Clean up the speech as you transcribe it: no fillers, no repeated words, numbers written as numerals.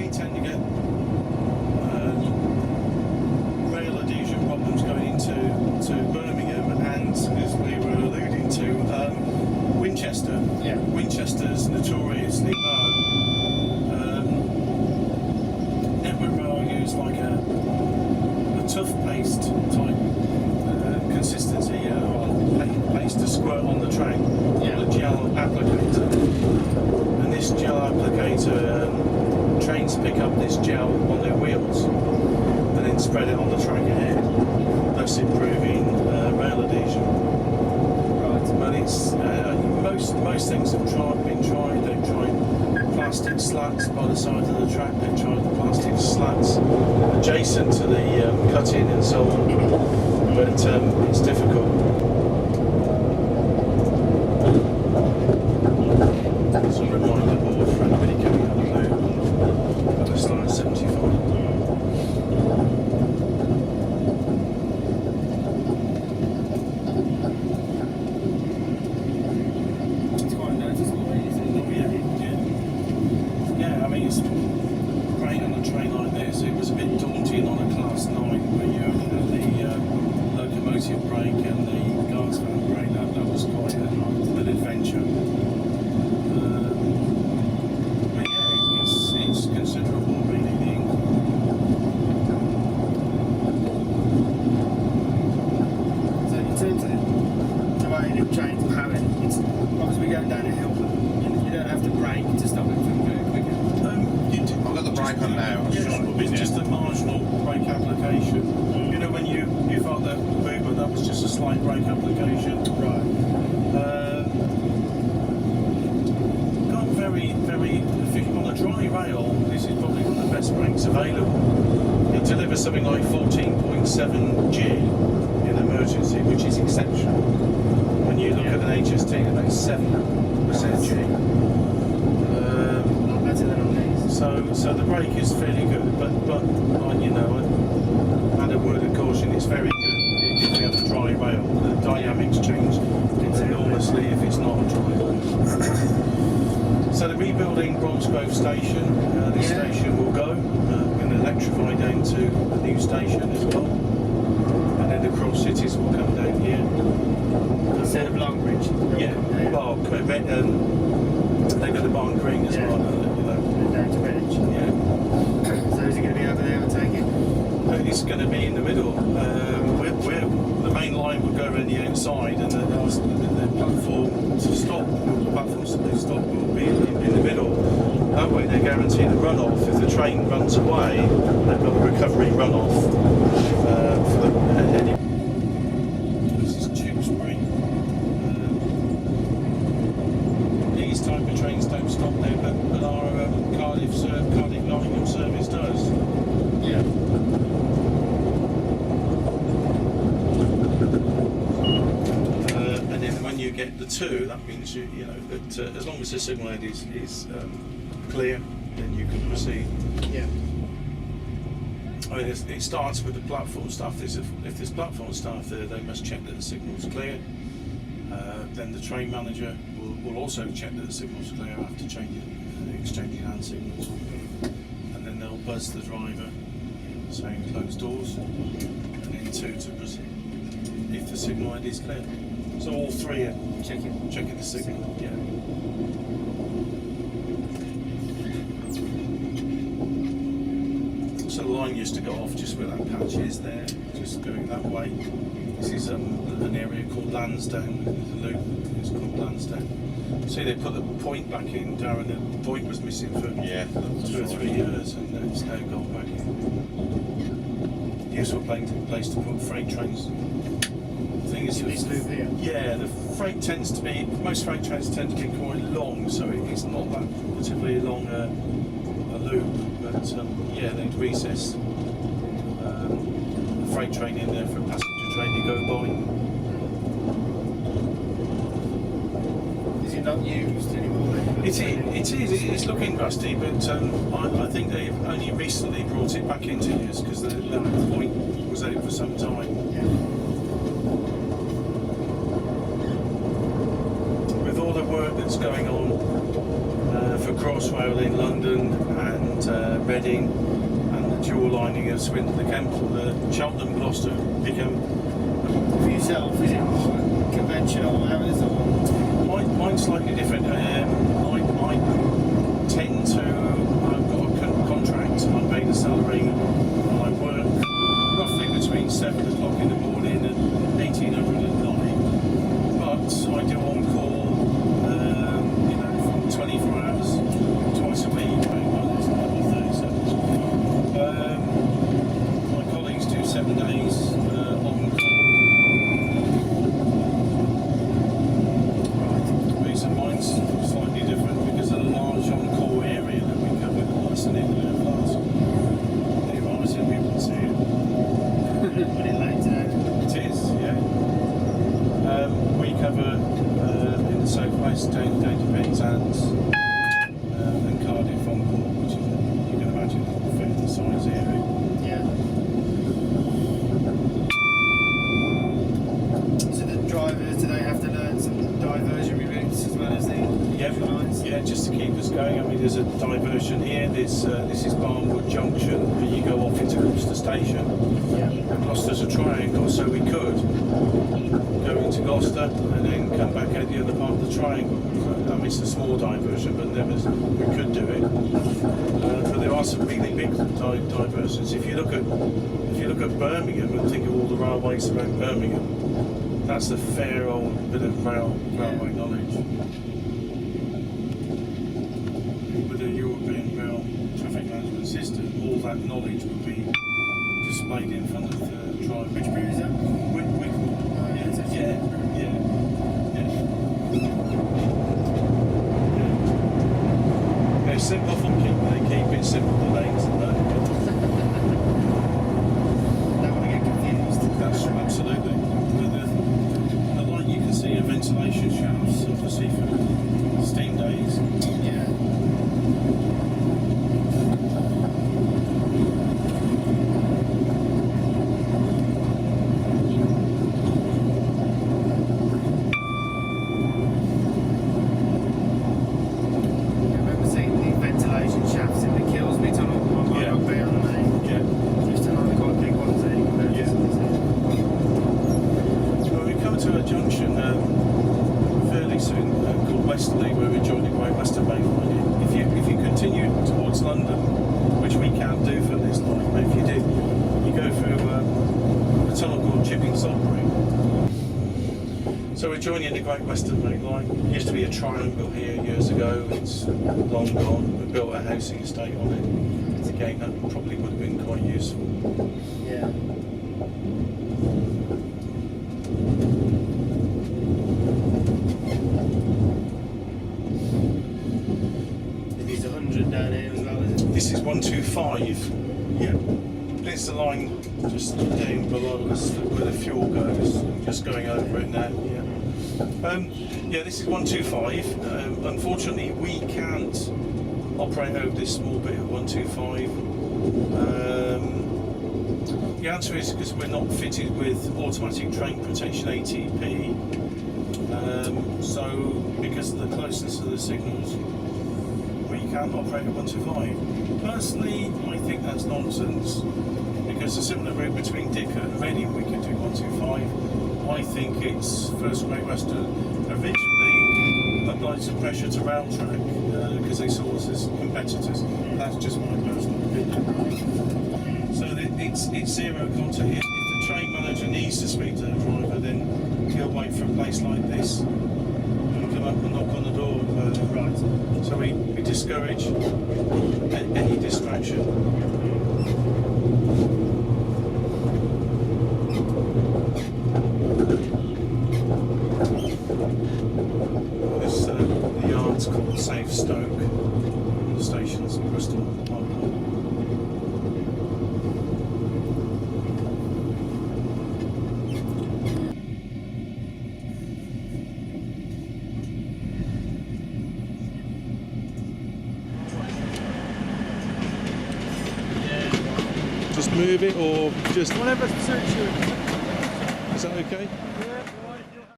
we tend to get rail adhesion problems going into Birmingham, and as we were alluding to, Winchester. Yeah. Winchester's notoriously low. Network rail use like a tough paste type consistency, paste to squirt on the track, Yeah. a gel applicator. And this gel applicator, trains pick up this gel on their wheels and then spread it on the track ahead, thus improving rail adhesion. Right. But it's most things have been tried. They've tried plastic slats by the side of the track. They've tried the plastic slats adjacent to the cutting and so on. But it's difficult. It's a reminder board for anybody coming up blue. Got a slide 75. It's quite noticeable, really, isn't it? Yeah, I mean, it's great on a train like this. It was a bit daunting on a class 9 where you had the locomotive brake and the guards van brake. That was quite an adventure. But yeah, it's considerable, really. So in terms of the way the train's powered, it's obviously going down a hill. You don't have to brake to stop it from going quicker. I've got the brake on now. It's just a marginal brake application. You know, when you felt that movement, that was just a slight brake application. Right. Got very, very efficient. On a dry rail, this is probably one of the best brakes available. It delivers something like 14.7 G in emergency, which is exceptional. When you look at an HST, about 7% G. Not better than on these. So the brake is fairly good, but you know, add a word of caution, it's very good if we have a dry rail. The dynamics change enormously if it's not a dry rail. So they're rebuilding Bromsgrove Station. This station will go. We're going to electrify down to the new station as well. And then the Cross Cities will come down here. Instead of Longbridge. Yeah, well, they've got the Barn Green as well. Down to Greenwich. Yeah. So is it going to be over there, I take it? It's going to be in the middle. Where the main line will go around the outside, and the platform to stop, the platforms to stop will be in the middle. That way they guarantee the runoff. If the train runs away, they've got a recovery runoff for the any. This is Tewkesbury. These type of trains don't stop there, but our Cardiff Nottingham service does. Yeah. And then when you get the 2, that means you know that as long as the signal head is clear, then you can proceed. Yeah. I mean, it starts with the platform staff. If there's platform staff there, they must check that the signal's clear. Then the train manager will also check that the signal's clear after exchanging hand signals. And then they'll buzz the driver saying close doors, and then 2 to proceed if the signal head is clear. So all 3 are checking the signal. Yeah. So the line used to go off just where that patch is there, just going that way. This is an area called Lansdowne. There's a loop. It's called Lansdowne. See, they put the point back in, Darren. The point was missing for 2 or 3 years, and it's now gone back in. Useful place to put freight trains. The thing is, This loop here. yeah, the freight tends to be. Most freight trains tend to be quite long, so it's not that particularly long a loop. But yeah, they'd recess a freight train in there for a passenger train to go by. Is it not used anymore? It is. It's looking rusty, but I think they've only recently brought it back into use because the point was out for some time. Yeah. With all the work that's going on for Crossrail in London and Reading, and the dual lining of Swindon to Kemple, the Cheltenham Gloucester Pickham. For yourself, is it more conventional hours or? Mine's slightly different. I tend to, I've got a contract, I'm paid a salary, and I work roughly between 7 o'clock in the morning and 1800 at night. But I do on call, you know, from 24 hours, twice a week, my colleagues do 7 days on call. Reason mine's slightly different because of the large on-call area that we cover, less than in the last. They rise and we will see it. When it lays out. It is, yeah. We cover in the southwest, down to Penzance and Cardiff on call, which is, you can imagine, a fairly size area. Yeah. So the drivers, do they have to learn some diversionary routes as well as the usual lines? Yeah, just to keep us going. I mean, there's a diversion here. This is Barnwood Junction, and you go off into Gloucester Station. Yeah. Gloucester's a triangle, so we could go into Gloucester and then come back out the other part of the triangle. I mean, it's a small diversion, but we could do it. But there are some really big diversions. If you look at Birmingham and think of all the railways around Birmingham, that's a fair old bit of railway knowledge. With a European rail traffic management system, all that knowledge would be displayed in front of the driver. Which route is that? Yeah. They're simple for they keep it simple, the lanes and that. Don't want to get confused. That's absolutely. The light you can see are ventilation shafts, obviously for steam days. Yeah. So we're joining the Great Western Main Line. It used to be a triangle here years ago. It's long gone. We built a housing estate on it. Again, that probably would have been quite useful. Yeah. It is 100 down here as well, isn't it? This is 125. Yeah. There's the line just down below us where the fuel goes. I'm just going over it now. Yeah, this is 125. Unfortunately, we can't operate over this small bit of 125. The answer is because we're not fitted with automatic train protection ATP. So, because of the closeness of the signals, we can't operate at 125. Personally, I think that's nonsense. Because a similar route between Dicker and Reading, we could do 125. I think it's First Great Western originally applied some pressure to rail track because they saw us as competitors. That's just my personal opinion. So it's zero contact. If the train manager needs to speak to the driver, then he'll wait for a place like this and come up and knock on the door. Right. So we discourage any distraction. The yard's called Safe Stoke. The station's in Bristol. Just move it, or just Whatever suits you. is that okay?